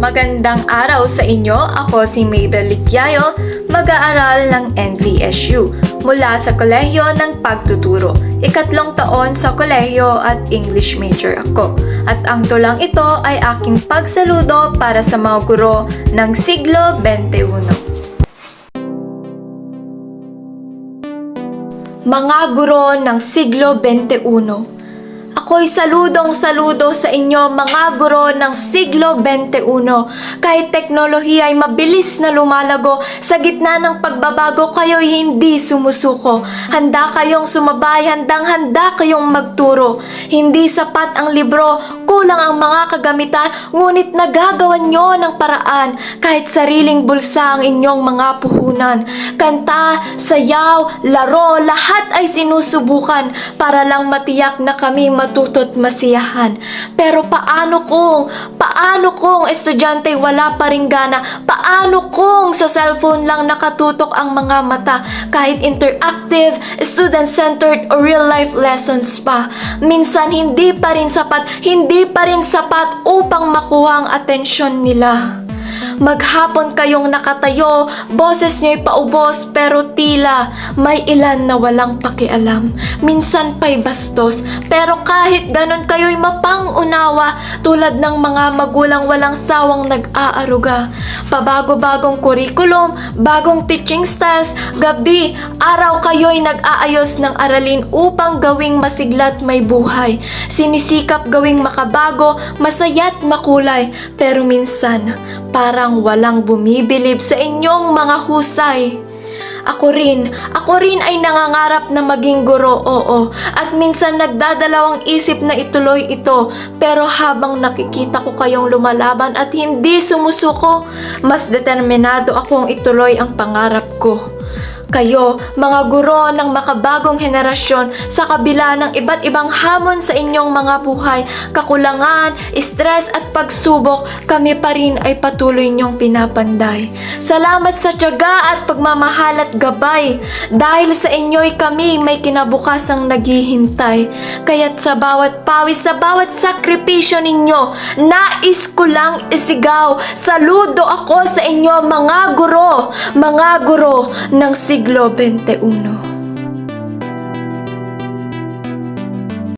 Magandang araw sa inyo. Ako si Mabel Licyayo, mag-aaral ng NZSU mula sa Kolehiyo ng Pagtuturo. Ikatlong taon sa kolehiyo at English major ako. At ang tulang ito ay aking pagsaludo para sa mga guro ng siglo XXI. Mga guro ng siglo XXI, ako'y saludo sa inyo mga guro ng siglo XXI. Kahit teknolohiya ay mabilis na lumalago, sa gitna ng pagbabago kayo'y hindi sumusuko. Handa kayong sumabay, handang-handa kayong magturo. Hindi sapat ang libro, kulang ang mga kagamitan, ngunit nagagawan nyo ng paraan. Kahit sariling bulsa ang inyong mga puhunan. Kanta, sayaw, laro, lahat ay sinusubukan para lang matiyak na kami matuto't masiyahan. Pero paano kung estudyante wala pa ring gana? Paano kung sa cellphone lang nakatutok ang mga mata? Kahit interactive, student-centered o real-life lessons pa, minsan hindi pa rin sapat upang makuha ang atensyon nila. Maghapon kayong nakatayo, boses nyo'y paubos pero tila may ilan na walang pakialam. Minsan pa'y bastos, pero kahit ganun kayo'y mapang-unawa, tulad ng mga magulang walang sawang nag-aaruga. Pabago-bagong kurikulum, bagong teaching styles, gabi, araw kayo'y nag-aayos ng aralin upang gawing masigla't may buhay. Sinisikap gawing makabago, masaya't makulay, pero minsan parang walang bumibilib sa inyong mga husay. Ako rin ay nangangarap na maging guro, oo. At minsan nagdadalawang isip na ituloy ito. Pero habang nakikita ko kayong lumalaban at hindi sumusuko, mas determinado akong ituloy ang pangarap ko. Kayo, mga guro ng makabagong henerasyon, sa kabila ng iba't ibang hamon sa inyong mga buhay, kakulangan, stress at pagsubok, kami pa rin ay patuloy niyong pinapanday. Salamat sa tiyaga at pagmamahal at gabay. Dahil sa inyo'y kami may kinabukasang naghihintay. Kaya't sa bawat pawis, sa bawat sakripisyo ninyo, nais ko lang isigaw, saludo ako sa inyo mga guro ng siglo XXI.